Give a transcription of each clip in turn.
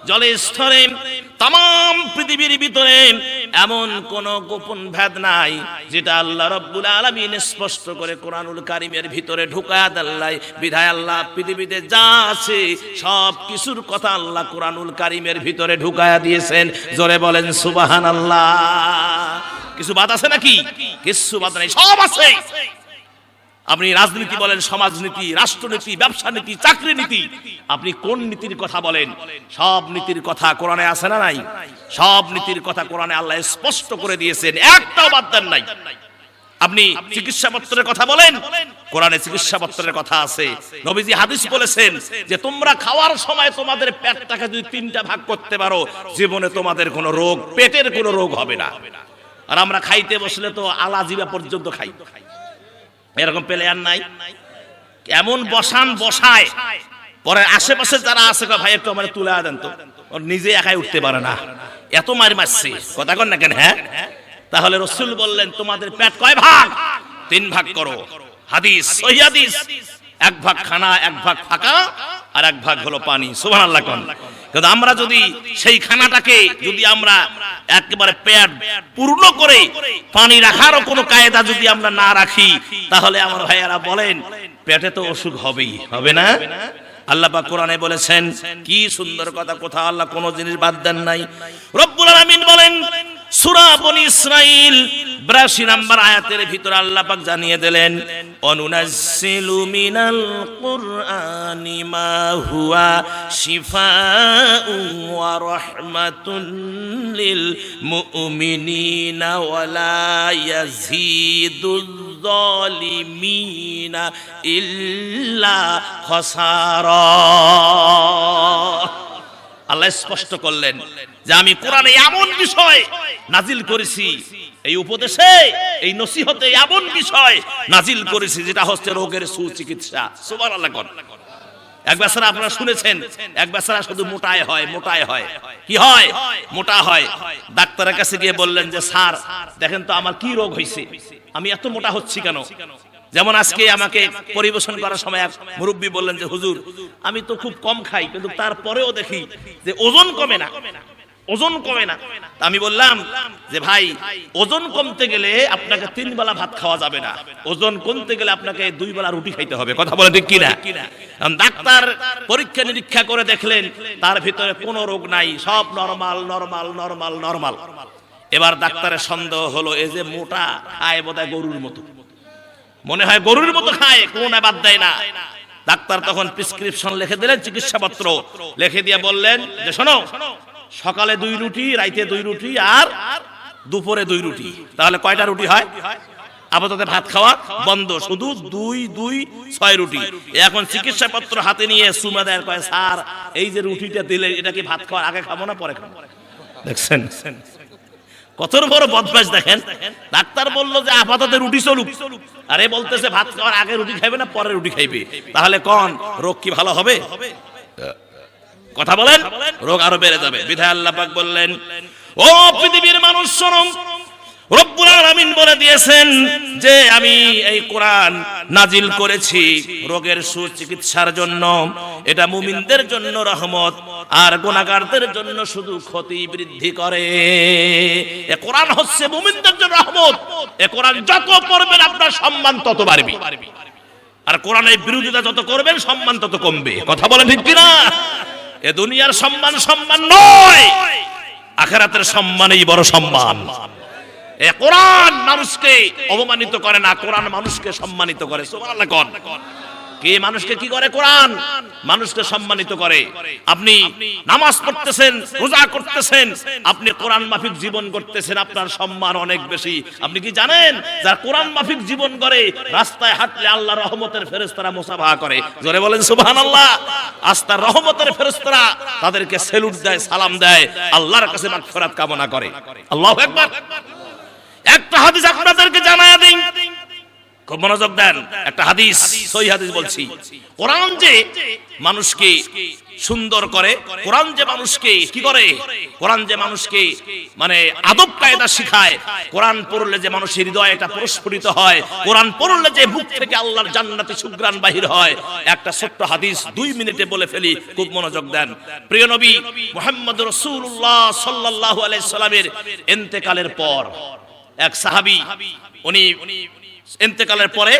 জলে স্থলে तमाम পৃথিবীর ভিতরে এমন কোন গোপন ভেদ নাই যেটা আল্লাহ রাব্বুল আলামিন স্পষ্ট করে কোরআনুল কারীমের ভিতরে ঢুকায়া দেল্লাই। বিধায় আল্লাহ পৃথিবীতে যা আছে সব কিছুর কথা আল্লাহ কোরআনুল কারীমের ভিতরে ঢুকায়া দিয়েছেন। জোরে বলেন সুবহানাল্লাহ। কিছু বাদ আছে নাকি? কিছু বাদ নাই, সব আছে। আপনি রাজনীতি বলেন, সমাজনীতি, রাষ্ট্রনীতি, ব্যবসা নীতি, চাকরি নীতি, আপনি কোন নীতির কথা বলেন, সব নীতির কথা কোরআনে আছে না নাই? সব নীতির কথা কোরআনে আল্লাহ স্পষ্ট করে দিয়েছেন, একটাও বাদ দেন নাই। আপনি চিকিৎসাপত্রের কথা বলেন, কোরআনে চিকিৎসাপত্রের কথা আছে। নবীজি হাদিস বলেছেন যে তোমরা খাওয়ার সময় তোমাদের পেটটাকে যদি তিনটা ভাগ করতে পারো, জীবনে তোমাদের কোনো রোগ, পেটের কোনো রোগ হবে না। আর আমরা খাইতে বসলে তো আলাজিবা পর্যন্ত খাই, এরকম প্লেয়ার নাই। এমন বসান বসায়, পরে আশেপাশে যারা আছে ভাই একটু আমার তুলে দেন তো, ওর নিজে একাই উঠতে পারে না, এত মার মারছে। কথা কন না কেন? হ্যাঁ, তাহলে রাসূল বললেন তোমাদের পেট কয় ভাগ? 3 ভাগ করো। হাদিস, সহিহ হাদিস। 1 ভাগ খানা, 1 ভাগ ফাঁকা, আর 1 ভাগ হলো পানি। সুবহানাল্লাহ কোন। কিন্তু আমরা যদি সেই খানাটাকে যদি আমরা একেবারে পেট পূর্ণ করে পানি রাখারও কোনো কায়দা যদি আমরা না রাখি, তাহলে আমার ভাইয়ারা বলেন পেটে তো অসুখ হবেই, হবে না? আল্লাহ পাক কোরআনে বলেছেন, কি সুন্দর কথা, কোথাও আল্লাহ কোনো জিনিস বাদ দেন নাই। রব্বুল আলামিন বলেন সূরা বনী ইসরাঈল 82 নম্বর আয়াতের ভিতরে আল্লাহ পাক জানিয়ে দিলেন, অনুনাজ্জিলু মিনাল কুরআনি মা হুয়া শিফাউন ওয়া রাহমাতুন লিল মুমিনিনা ওয়া লা ইয়াজিদুয যালিমিনা ইল্লা খাসারা। আল্লাহ স্পষ্ট করলেন যে আমি কোরআনে এমন বিষয় নাজিল করেছি, এই উপদেশে, এই নসিহতে এমন বিষয় নাজিল করেছি যেটা হচ্ছে রোগের সুচিকিৎসা। সুবহানাল্লাহ। এক বেচারা আপনারা শুনেছেন, এক বেচারা শুধু মোটায় হয়, মোটায় হয়। কি হয়? মোটা হয়। ডাক্তারের কাছে গিয়ে বললেন যে স্যার দেখেন তো আমার কি রোগ হয়েছে, আমি এত মোটা হচ্ছি কেন? যেমন আজকে আমাকে পরিবেশন করার সময় এক মুরব্বী বললেন যে হুজুর আমি তো খুব কম খাই, কিন্তু তারপরেও দেখি যে ওজন কমে না, ওজন কমে না। আমি বললাম যে ভাই ওজন কমতে গেলে আপনাকে 3 বেলা ভাত খাওয়া যাবে না, ওজন কমতে গেলে আপনাকে 2 বেলা রুটি খাইতে হবে। কথা বলে ঠিক কিনা? ডাক্তার পরীক্ষা নিরীক্ষা করে দেখলেন তার ভিতরে কোনো রোগ নাই, সব নরমাল নরমাল নরমাল নরমাল। এবার ডাক্তারের সন্দেহ হলো এই যে মোটা খায় বোধহয় গরুর মতো, মনে হয় গরুর মতো খায়, কোনো বাদ দেয় না। ডাক্তার তখন প্রেসক্রিপশন লিখে দিলেন, চিকিৎসাপত্র লিখে দিয়ে বললেন যে শোনো, সকালে 2 রুটি, রাইতে 2 রুটি, আর দুপুরে 2 রুটি। তাহলে কয়টা রুটি হয়? আপাতত ভাত খাওয়া বন্ধ, শুধু 2 2 6 রুটি। এখন চিকিৎসাপত্র হাতে নিয়ে সুমা দেয়, কয় স্যার এই যে রুটিটা দিলে এটা কি ভাত খাওয়ার আগে খাবো না পরে খাবো? দেখছেন কত বড় বদমাশ দেখেন। ডাক্তার বললো যে আপাতত রুটি চলুক, আরে বলতেছে ভাত খাওয়ার আগে রুটি খাইবে না পরে রুটি খাইবে। তাহলে কোন রোগ কি ভালো হবে? কথা বলেন, রোগ আরো বেড়ে যাবে। বিধায় আল্লাহ পাক বললেন, ও পৃথিবীর মানুষ শোনো, রব্বুল আলামিন বলে দিয়েছেন যে আমি এই কোরআন নাজিল করেছি রোগের সুচিকিৎসার জন্য। এটা মুমিনদের জন্য রহমত, আর গুনাহগারদের জন্য শুধু ক্ষতি বৃদ্ধি করে। এই কোরআন হচ্ছে মুমিনদের জন্য রহমত। এই কোরআন যত পড়বেন আপনার সম্মান তত বাড়বে, আর কোরআনের বিরোধিতা যত করবেন সম্মান তত কমবে। কথা বলেন ঠিক কিনা? এ দুনিয়ার সম্মান সম্মান নয়, আখিরাতের সম্মানই বড় সম্মান। এ কোরআন মানুষকে অপমানিত করে না, কোরআন মানুষকে সম্মানিত করে। সুবহানাল্লাহ। কোন কে মানুষকে কি করে? কোরআন মানুষকে সম্মানিত করে। আপনি নামাজ পড়তেছেন, রোজা করতেছেন, আপনি কোরআন মাফিক জীবন করতেছেন, আপনার সম্মান অনেক বেশি। আপনি কি জানেন যারা কোরআন মাফিক জীবন করে রাস্তায় হাঁটলে আল্লাহর রহমতের ফেরেশতারা মুসাফা করে? জোরে বলেন সুবহানাল্লাহ। আস্তার রহমতের ফেরেশতারা তাদেরকে স্যালুট দেয়, সালাম দেয়, আল্লাহর কাছে মাগফিরাত কামনা করে। আল্লাহু আকবার। একটা হাদিস আপনাদেরকে জানায়া দেই, খুব মনোযোগ দেন, একটা হাদিস, সহিহ হাদিস বলছি। কোরআন যে মানুষকে সুন্দর করে, কোরআন যে মানুষকে কি করে, কোরআন যে মানুষকে মানে আদব কায়দা শিখায়, কোরআন পড়লে যে মানুষের হৃদয়ে এটা প্রস্ফুটিত হয়, কোরআন পড়লে যে মুখ থেকে আল্লাহর জান্নাতি সুঘ্রাণ বাহির হয়, একটা ছোট্ট হাদিস 2 মিনিটে বলে ফেলি, খুব মনোযোগ দেন। প্রিয় নবী মুহাম্মদ রাসূলুল্লাহ সাল্লাল্লাহু আলাইহি সাল্লামের ইন্তেকালের পর এক সাহাবী, উনি ইন্তেকালের পরে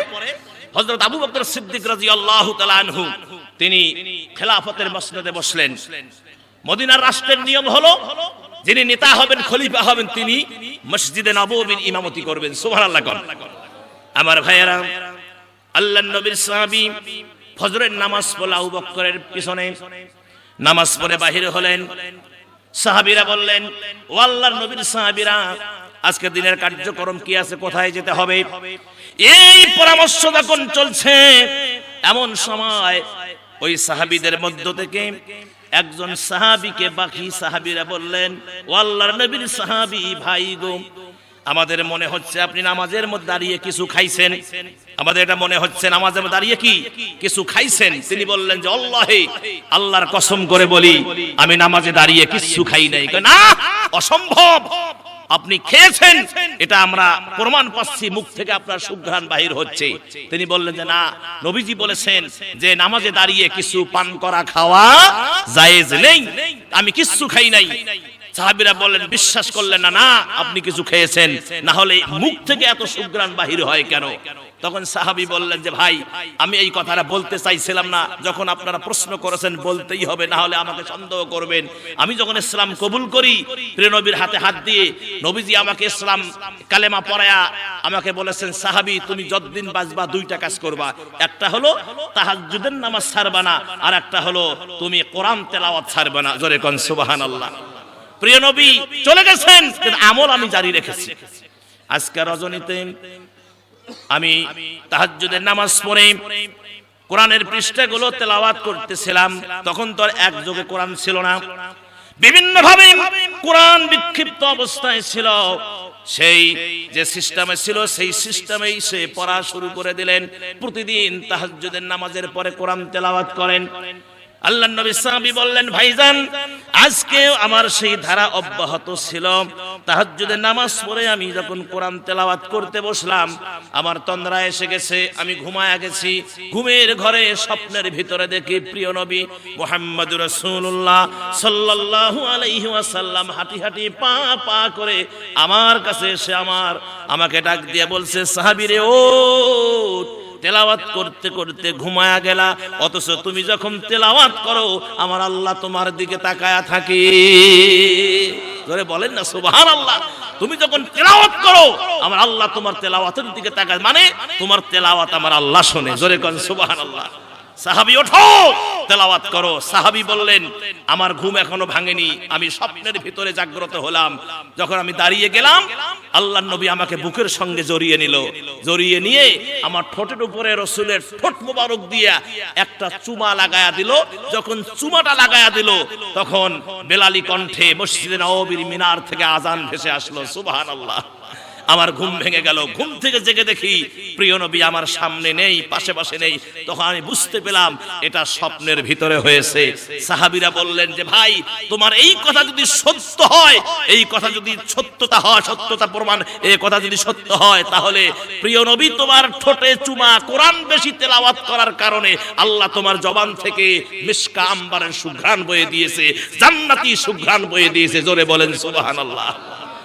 হযরত আবু বকর সিদ্দিক রাদিয়াল্লাহু তাআলা আনহু তিনি খেলাফতের মসনদে বসলেন। মদিনার রাষ্ট্রের নিয়ম হলো যিনি নেতা হবেন, খলিফা হবেন, তিনি মসজিদে নববীর ইমামতি করবেন। সুবহানাল্লাহ। আমার ভাইয়েরা, আল্লাহর নবীর সাহাবী ফজরের নামাজ পড়ে আবু বকরের পিছনে নামাজ পড়ে বাহির হলেন। সাহাবীরা বললেন, ও আল্লাহর নবীর সাহাবীরা, আজকে দিনের কার্যক্রম কি আছে, কোথায় যেতে হবে? এই পরামর্শ যখন চলছে, এমন সময় ওই সাহাবীদের মধ্য থেকে একজন সাহাবীকে বাকি সাহাবীরা বললেন, ও আল্লাহর নবীর সাহাবী ভাই গো, আমাদের মনে হচ্ছে আপনি নামাজের মধ্যে দাঁড়িয়ে কিছু খাইছেন, আমাদের এটা মনে হচ্ছে নামাজের মধ্যে দাঁড়িয়ে কি কিছু খাইছেন। তিনি বললেন যে আল্লাহে, আল্লাহর কসম করে বলি আমি নামাজে দাঁড়িয়ে কিছু খাই নাই। না, অসম্ভব, আপনি খেয়েছেন, এটা আমরা প্রমাণ পাচ্ছি, মুখ থেকে আপনার সুঘ্রাণ বাহির হচ্ছে। তিনি বললেন যে না, নবীজি বলেছেন যে নামাজে দাঁড়িয়ে কিছু পান করা খাওয়া জায়েজ নেই, আমি কিছু খাই নাই। সাহাবীরা বললেন, বিশ্বাস করলেন না, না আপনি কিছু খেয়েছেন, না হলে মুখ থেকে এত সুঘ্রাণ বাহির হয় কেন? তখন সাহাবী বললেন যে ভাই, আমি এই কথাটা বলতে চাইছিলাম না, যখন আপনারা প্রশ্ন করেছেন বলতেই হবে, না হলে আমাকে সন্দেহ করবেন। আমি যখন ইসলাম কবুল করি, প্রিয় নবীর হাতে হাত দিয়ে নবীজি আমাকে ইসলাম কালেমা পড়ায়া আমাকে বলেছেন, সাহাবী তুমি যতদিন বাঁচবা 2টা কাজ করবা, একটা হলো তাহাজ্জুদের নামাজ ছাড়বা না, আর একটা হলো তুমি কোরআন তেলাওয়াত ছাড়বা না। জোরে কোন সুবহানাল্লাহ। প্রিয় নবী চলে গেছেন, কিন্তু আমল আমি জারি রেখেছি। আজকে রজনীতে আমি তাহাজ্জুদের নামাজ পড়ে কোরআনের পৃষ্ঠাগুলো তেলাওয়াত করতেছিলাম। তখন তো আর একযোগে কোরআন ছিল না, বিভিন্ন ভাবে কোরআন বিক্ষিপ্ত অবস্থায় ছিল। সেই যে সিস্টেমে ছিল, সেই সিস্টেমেই সে পড়া শুরু করে দিলেন। প্রতিদিন তাহাজ্জুদের নামাজের পরে কোরআন তেলাওয়াত করেন। আল্লাহর নবী সাহাবী বললেন, ভাইজান আজকে আমার সেই ধারা অব্যাহত ছিল। তাহাজ্জুদের নামাজ পড়ে আমি যখন কোরআন তেলাওয়াত করতে বসলাম, আমার তন্দ্রা এসে গেছে, আমি ঘুমায়া গেছি। ঘুমের ঘরে স্বপ্নের ভিতরে দেখি প্রিয় নবী মুহাম্মদুর রাসূলুল্লাহ সাল্লাল্লাহু আলাইহি ওয়াসাল্লাম হাঁটি হাঁটি পা পা করে আমার কাছে এসে আমাকে ডাক দিয়ে বলছে, সাহাবী রে ওঠ, তেলাওয়াত করতে করতে ঘুমায়া গেলা, অথচ তুমি যখন তেলাওয়াত করো আমার আল্লাহ তোমার দিকে তাকায়া থাকে। জোরে বলেন না সুবহানাল্লাহ। তুমি যখন তেলাওয়াত করো আমার আল্লাহ তোমার তেলাওয়াতের দিকে তাকায়, মানে তোমার তেলাওয়াত আমার আল্লাহ শুনে। জোরে কোন সুবহানাল্লাহ। সাহাবী ওঠো, তেলাওয়াত করো। সাহাবী বললেন, আমার ঘুম এখনো ভাঙেনি, আমি স্বপ্নের ভিতরে জাগ্রত হলাম। যখন আমি দাঁড়িয়ে গেলাম, আল্লাহর নবী আমাকে বুকের সঙ্গে জড়িয়ে নিল। জড়িয়ে নিয়ে আমার ঠোঁটের উপরে রাসূলের ঠোঁট মোবারক দিয়া একটা চুমা লাগায়া দিল। যখন চুমাটা লাগায়া দিল, তখন বেলালি কণ্ঠে মসজিদে নববীর মিনার থেকে আযান ভেসে আসলো। সুবহানাল্লাহ। আমার ঘুম ভেঙে গেল। ঘুম থেকে জেগে দেখি প্রিয় নবী আমার সামনে নেই, পাশে পাশে নেই। তখন আমি বুঝতে পেলাম এটা স্বপ্নের ভিতরে হয়েছে। সাহাবীরা বললেন যে ভাই, তোমার এই কথা যদি সত্য হয়, এই কথা যদি সত্যতা হয়, সত্যতা প্রমাণ, এই কথা যদি সত্য হয়, তাহলে প্রিয় নবী তোমার ঠোঁটে চুমা, কোরআন বেশি তেলাওয়াত করার কারণে আল্লাহ তোমার জবান থেকে মিশকা আম্বারের সুঘ্রাণ বয়ে দিয়েছে, জান্নাতি সুঘ্রাণ বয়ে দিয়েছে। জোরে বলেন সুবহানাল্লাহ।